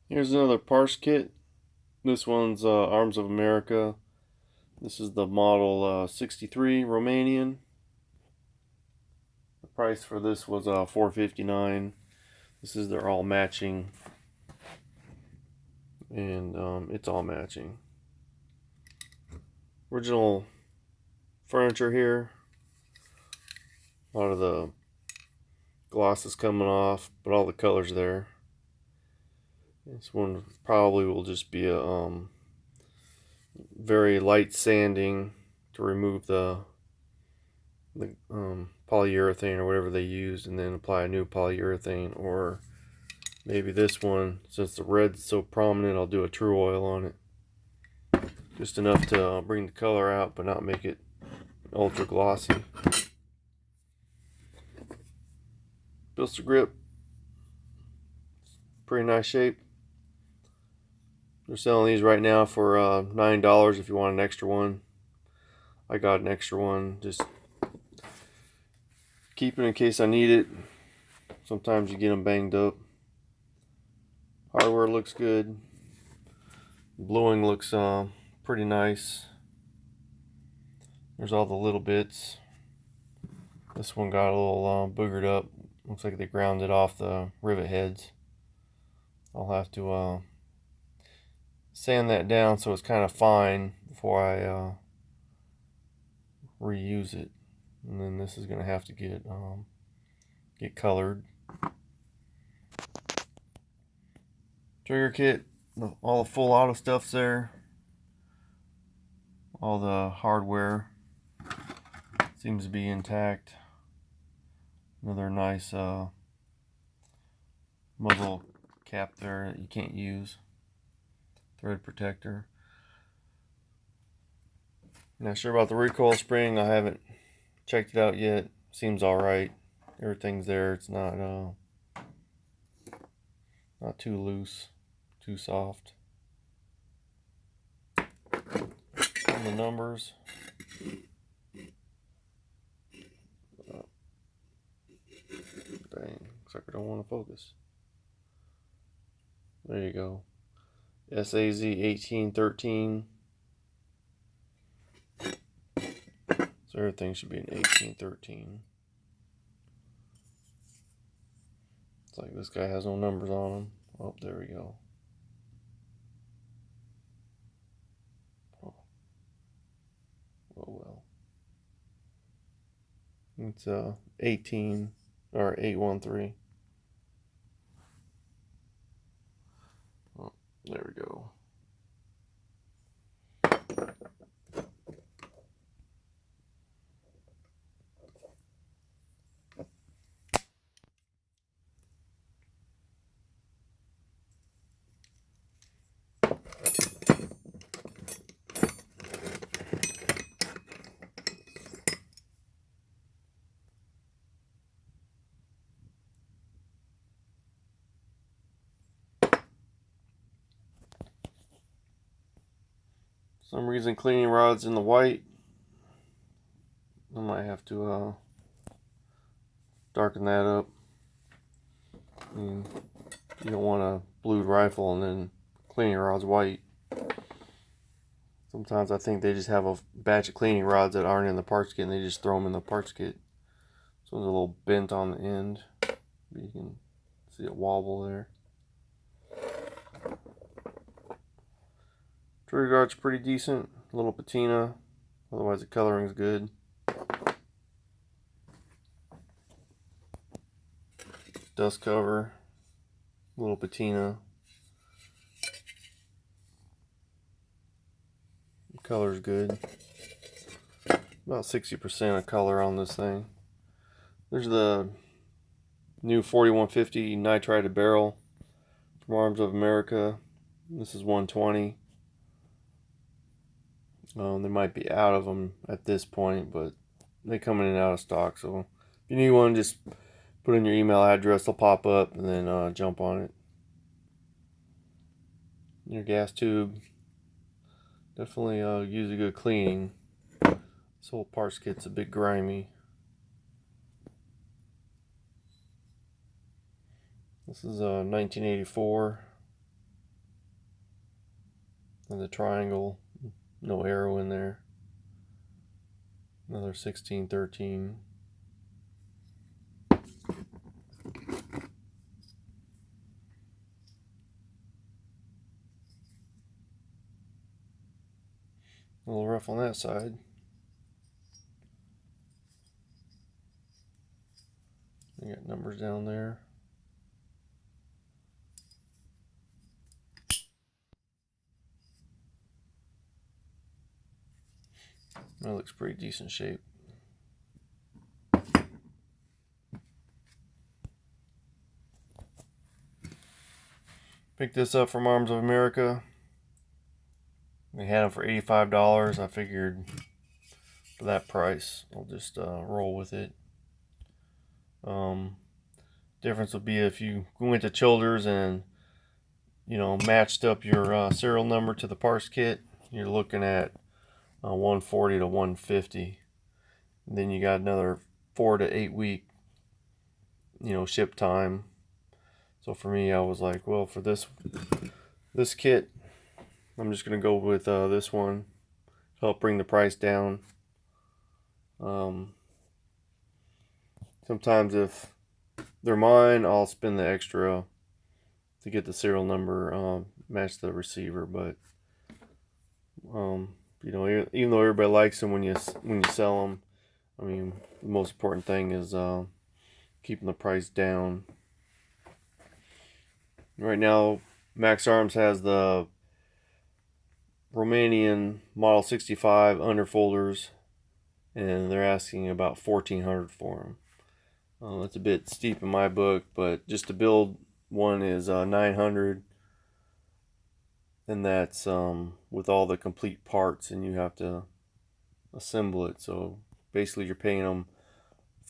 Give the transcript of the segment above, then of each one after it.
Here's another parse kit. This one's Arms of America. This is the model 63 Romanian. The price for this was $4.59. This is their all matching, and it's all matching. Original furniture here. A lot of the gloss is coming off, but all the colors there. This one probably will just be a very light sanding to remove the polyurethane or whatever they used, and then apply a new polyurethane. Or maybe this one, since the red's so prominent, I'll do a true oil on it, just enough to bring the color out but not make it ultra glossy. Blister grip, pretty nice shape. They're selling these right now for $9 if you want an extra one. I got an extra one, just keep it in case I need it. Sometimes you get them banged up. Hardware looks good. Bluing looks pretty nice. There's all the little bits. This one got a little boogered up. Looks like they grounded off the rivet heads. I'll have to sand that down so it's kind of fine before I reuse it. And then this is going to have to get colored. Trigger kit, all the full auto stuff's there. All the hardware seems to be intact. Another nice muzzle cap there that you can't use. Thread protector. Not sure about the recoil spring. I haven't checked it out yet. Seems alright. Everything's there. It's not too loose, too soft. And the numbers. Dang, looks like I don't want to focus. There you go. SAZ 1813. So everything should be an 1813. It's like this guy has no numbers on him. Oh, there we go. Oh well. It's 18 or 813. Oh, there we go. For some reason cleaning rod's in the white. I might have to darken that up. You don't want a blued rifle and then cleaning rod's white. Sometimes I think they just have a batch of cleaning rods that aren't in the parts kit and they just throw them in the parts kit. This one's a little bent on the end. You can see it wobble there. Trigger guard's pretty decent. A little patina. Otherwise the coloring's good. Dust cover. A little patina. The color's good. About 60% of color on this thing. There's the new 4150 nitrided barrel from Arms of America. This is 120. They might be out of them at this point, but they come in and out of stock. So if you need one, just put in your email address. They'll pop up, and then jump on it. Your gas tube. Definitely use a good cleaning. This whole parts kit's a bit grimy. This is 1984. And the triangle, no arrow in there. Another 1613. A little rough on that side. I got numbers down there. That looks pretty decent shape. Picked this up from Arms of America. They had them for $85. I figured for that price, I'll just roll with it. Difference would be if you went to Childers and matched up your serial number to the parts kit, you're looking at 140 to 150. And then you got another 4 to 8 week ship time. So for me, I was like, well, for this kit, I'm just gonna go with this one, help bring the price down. Sometimes if they're mine, I'll spend the extra to get the serial number match the receiver. But even though everybody likes them when you sell them, I mean, the most important thing is keeping the price down. Right now, Max Arms has the Romanian Model 65 underfolders, and they're asking about $1,400 for them. That's a bit steep in my book, but just to build one is $900, and that's with all the complete parts, and you have to assemble it. So basically, you're paying them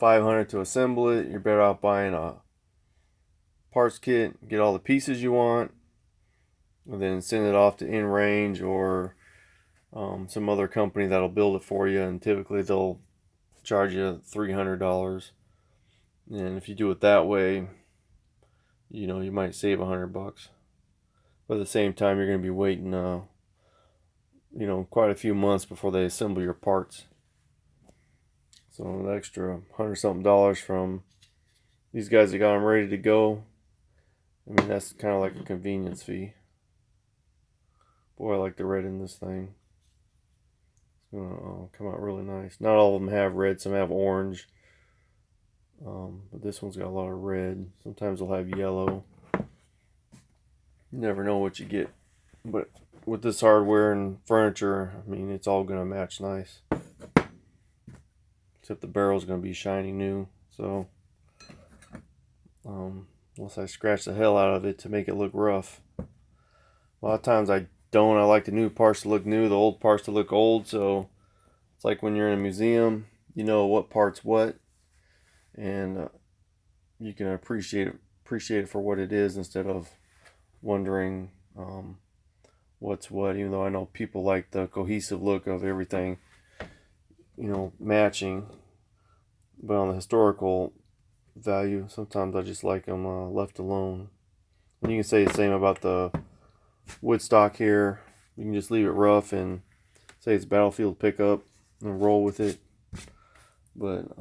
$500 to assemble it. You're better off buying a parts kit, get all the pieces you want, and then send it off to InRange or some other company that'll build it for you, and typically they'll charge you $300. And if you do it that way, you might save $100. But at the same time, you're going to be waiting quite a few months before they assemble your parts. So an extra $100-something from these guys that got them ready to go, I mean, that's kind of like a convenience fee. Boy, I like the red in this thing. It's going to come out really nice. Not all of them have red. Some have orange. But this one's got a lot of red. Sometimes they'll have yellow. You never know what you get. But with this hardware and furniture, I mean, it's all going to match nice. Except the barrel's going to be shiny new. So, unless I scratch the hell out of it to make it look rough. A lot of times I don't. I like the new parts to look new, the old parts to look old. So it's like when you're in a museum, you know what part's what, and you can appreciate it for what it is instead of wondering what's what. Even though I know people like the cohesive look of everything, matching. But on the historical value, sometimes I just like them left alone. And you can say the same about the wood stock here. You can just leave it rough and say it's battlefield pickup and roll with it. But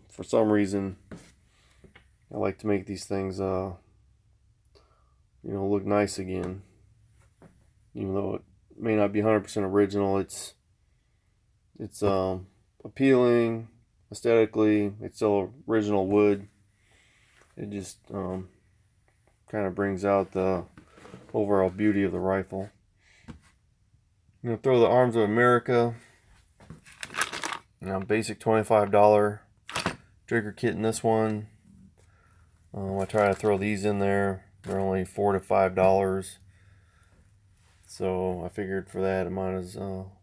for some reason, I like to make these things look nice again. Even though it may not be 100% original, it's appealing aesthetically. It's still original wood. It just kind of brings out the overall beauty of the rifle. I'm going to throw the Arms of America, basic $25 trigger kit in this one. I try to throw these in there. They're only $4 to $5. So I figured for that, it might as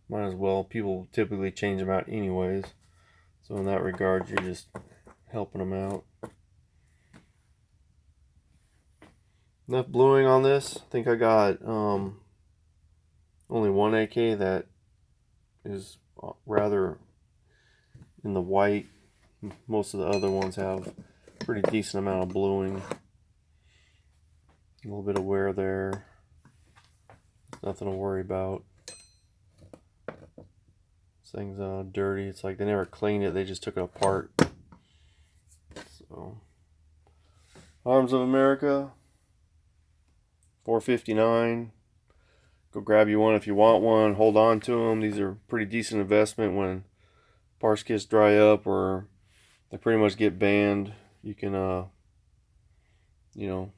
well. People typically change them out anyways. So in that regard, you're just helping them out. Enough bluing on this. I think I got only one AK that is rather in the white. Most of the other ones have a pretty decent amount of bluing. A little bit of wear there. nothing to worry about. This thing's dirty. It's like they never cleaned it, they just took it apart. So, Arms of America, $4.59. Go grab you one if you want one. Hold on to them. These are pretty decent investment when parts kits dry up or they pretty much get banned. You can, you know,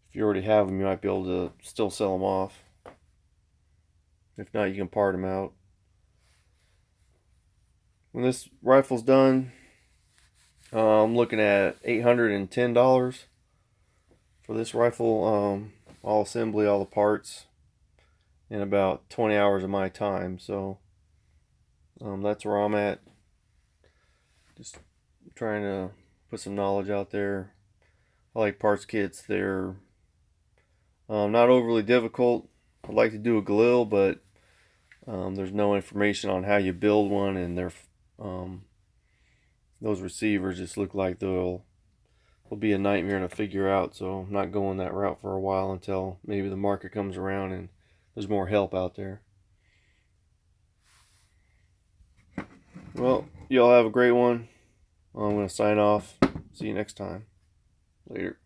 if you already have them, you might be able to still sell them off. If not, you can part them out. When this rifle's done, I'm looking at $810 for this rifle. All assembly, all the parts, in about 20 hours of my time. So that's where I'm at. Just trying to put some knowledge out there. I like parts kits. They're not overly difficult. I'd like to do a Galil, but there's no information on how you build one, and those receivers just look like they'll be a nightmare to figure out. So I'm not going that route for a while until maybe the market comes around and there's more help out there. Well, y'all have a great one. I'm going to sign off. See you next time. Later.